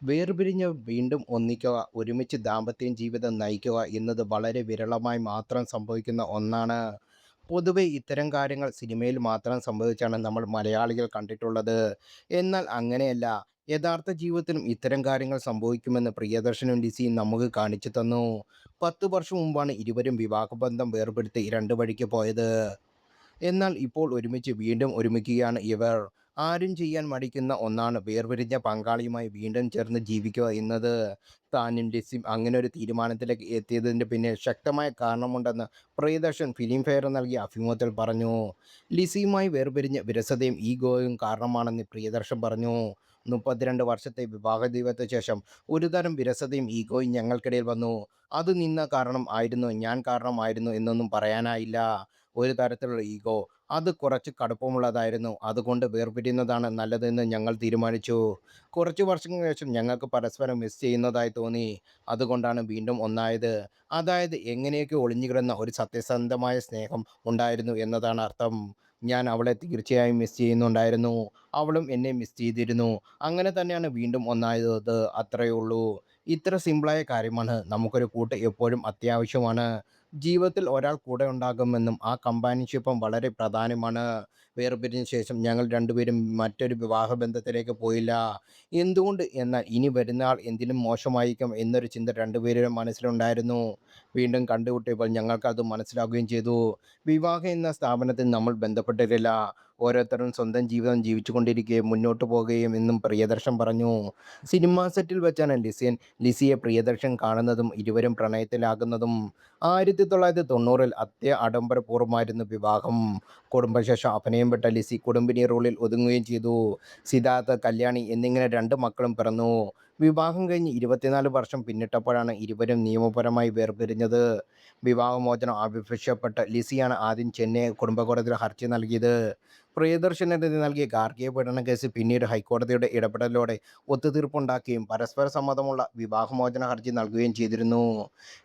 വേർപിരിഞ്ഞ് വീണ്ടും ഒന്നിക്കുക, ഒരുമിച്ച് ദാമ്പത്യം ജീവിതം നയിക്കുക എന്നത് വളരെ വിരളമായി മാത്രം സംഭവിക്കുന്ന ഒന്നാണ്. പൊതുവെ ഇത്തരം കാര്യങ്ങൾ സിനിമയിൽ മാത്രം സംഭവിച്ചാണ് നമ്മൾ മലയാളികൾ കണ്ടിട്ടുള്ളത്. എന്നാൽ അങ്ങനെയല്ല. യഥാർത്ഥ ജീവിതത്തിലും ഇത്തരം കാര്യങ്ങൾ സംഭവിക്കുമെന്ന് പ്രിയദർശനും ലിസിയും നമുക്ക് കാണിച്ചു തന്നു. 10 വർഷം മുമ്പാണ് ഇരുവരും വിവാഹബന്ധം വേർപെടുത്തി രണ്ട് വഴിക്ക് പോയത്. എന്നാൽ ഇപ്പോൾ ഒരുമിച്ച് വീണ്ടും ഒരുമിക്കുകയാണ് ഇവർ. ആരും ചെയ്യാൻ മടിക്കുന്ന ഒന്നാണ് വേർപിരിഞ്ഞ പങ്കാളിയുമായി വീണ്ടും ചേർന്ന് ജീവിക്കുക എന്നത്. താനും ലിസിയും അങ്ങനെ ഒരു തീരുമാനത്തിലേക്ക് എത്തിയതിൻ്റെ പിന്നിൽ ശക്തമായ കാരണമുണ്ടെന്ന് പ്രിയദർശൻ ഫിലിം ഫെയർ നൽകിയ അഭിമുഖത്തിൽ പറഞ്ഞു. ലിസിയുമായി വേർപിരിഞ്ഞ് വിരസതയും ഈഗോയും കാരണമാണെന്ന് പ്രിയദർശൻ പറഞ്ഞു. 32 വർഷത്തെ വിവാഹ ജീവിതത്തിന് ശേഷം ഒരുതരം വിരസതയും ഈഗോയും ഞങ്ങൾക്കിടയിൽ വന്നു. അത് നിന്ന കാരണം ആയിരുന്നു, ഞാൻ കാരണമായിരുന്നു എന്നൊന്നും പറയാനായില്ല. ഒരു തരത്തിലുള്ള ഈഗോ. അത് കുറച്ച് കടുപ്പമുള്ളതായിരുന്നു. അതുകൊണ്ട് വേർപിരിയുന്നതാണ് നല്ലതെന്ന് ഞങ്ങൾ തീരുമാനിച്ചു. കുറച്ച് വർഷങ്ങൾക്ക് ശേഷം ഞങ്ങൾക്ക് പരസ്പരം മിസ് ചെയ്യുന്നതായി തോന്നി. അതുകൊണ്ടാണ് വീണ്ടും ഒന്നായത്. അതായത് എങ്ങനെയൊക്കെ ഒളിഞ്ഞുകിടന്ന ഒരു സത്യസന്ധമായ സ്നേഹം ഉണ്ടായിരുന്നു എന്നതാണ് അർത്ഥം. ഞാൻ അവളെ തീർച്ചയായും മിസ് ചെയ്യുന്നുണ്ടായിരുന്നു. അവളും എന്നെ മിസ് ചെയ്തിരുന്നു. അങ്ങനെ തന്നെയാണ് വീണ്ടും ഒന്നായത്. അത്രയേ ഉള്ളൂ. ഇത്ര സിമ്പിളായ കാര്യമാണ്. നമുക്കൊരു കൂട്ട് എപ്പോഴും അത്യാവശ്യമാണ്. ജീവിതത്തിൽ ഒരാൾ കൂടെ ഉണ്ടാകുമെന്നും ആ കമ്പാനിയൻഷിപ്പും വളരെ പ്രധാനമാണ്. വേർപിരിഞ്ഞ ശേഷം ഞങ്ങൾ രണ്ടുപേരും മറ്റൊരു വിവാഹബന്ധത്തിലേക്ക് പോയില്ല. എന്തുകൊണ്ട് എന്നാൽ ഇനി വരുന്നയാൾ എന്തിലും മോശമായിരിക്കും എന്നൊരു ചിന്ത രണ്ടുപേരുടെയും മനസ്സിലുണ്ടായിരുന്നു. വീണ്ടും കണ്ടുമുട്ടിയപ്പോൾ ഞങ്ങൾക്കത് മനസ്സിലാകുകയും ചെയ്തു. വിവാഹം എന്ന സ്ഥാപനത്തിൽ നമ്മൾ ബന്ധപ്പെട്ടിട്ടില്ല. ഓരോരുത്തരും സ്വന്തം ജീവിതം ജീവിച്ചുകൊണ്ടിരിക്കുകയും മുന്നോട്ട് പോകുകയും എന്നും പ്രിയദർശൻ പറഞ്ഞു. സിനിമാ സെറ്റിൽ വെച്ചാണ് ലിസിയെ പ്രിയദർശൻ കാണുന്നതും ഇരുവരും പ്രണയത്തിലാകുന്നതും. 1990-ൽ ആഡംബരപൂർവ്വമായിരുന്നു വിവാഹം. കുടുംബശേഷം അഭിനയം വിട്ട ലിസി കുടുംബിനി റോളിൽ ഒതുങ്ങുകയും ചെയ്തു. സിദ്ധാർത്ഥ്, കല്യാണി എന്നിങ്ങനെ രണ്ട് മക്കളും പിറന്നു. വിവാഹം കഴിഞ്ഞ് 24 വർഷം പിന്നിട്ടപ്പോഴാണ് ഇരുവരും നിയമപരമായി വേർപിരിഞ്ഞത്. വിവാഹമോചനം ആവശ്യപ്പെട്ട് ലിസിയാണ് ആദ്യം ചെന്നൈ കുടുംബകോടതിയിൽ ഹർജി നൽകിയത്. പ്രിയദർശനെതിരെ നൽകിയ ഗാർഹിക പീഡന കേസ് പിന്നീട് ഹൈക്കോടതിയുടെ ഇടപെടലോടെ ഒത്തുതീർപ്പുണ്ടാക്കുകയും പരസ്പര സമ്മതമുള്ള വിവാഹമോചന ഹർജി നൽകുകയും ചെയ്തിരുന്നു.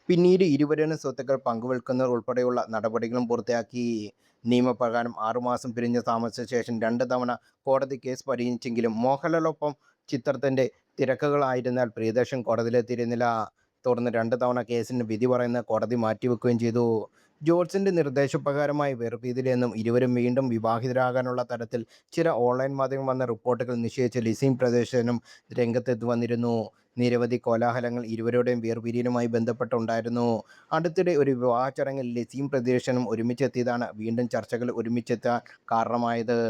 പിന്നീട് ഇരുവരുടെയും സ്വത്തുക്കൾ പങ്കുവെക്കുന്നത് ഉൾപ്പെടെയുള്ള നടപടികളും പൂർത്തിയാക്കി. നിയമപ്രകാരം 6 മാസം പിരിഞ്ഞ് താമസിച്ച ശേഷം 2 തവണ കോടതി കേസ് പരിഗണിച്ചെങ്കിലും മോഹൻലാലിനൊപ്പം ചിത്രത്തിൻ്റെ തിരക്കഥകളായതിനാൽ പ്രിയദർശൻ കോടതിയിലെത്തിയിരുന്നില്ല. തുടർന്ന് 2 തവണ കേസിന് വിധി പറയുന്നത് കോടതി മാറ്റിവെക്കുകയും ചെയ്തു. ജോർജിൻ്റെ നിർദ്ദേശപ്രകാരമായി വേർപിരിയലെന്നും ഇരുവരും വീണ്ടും വിവാഹിതരാകാനുള്ള തരത്തിൽ ചില ഓൺലൈൻ മാധ്യമങ്ങൾ വന്ന റിപ്പോർട്ടുകൾ നിഷേധിച്ച് ലിസിയും പ്രിയദർശനും രംഗത്ത് വന്നിരുന്നു. നിരവധി കോലാഹലങ്ങൾ ഇരുവരുടെയും വേർപിരിയലുമായി ബന്ധപ്പെട്ടുണ്ടായിരുന്നു. അടുത്തിടെ ഒരു വിവാഹ ചടങ്ങിൽ ലിസിയും പ്രിയദർശനും ഒരുമിച്ചെത്തിയതാണ് വീണ്ടും ചർച്ചകൾ ഒരുമിച്ചെത്താൻ കാരണമായത്.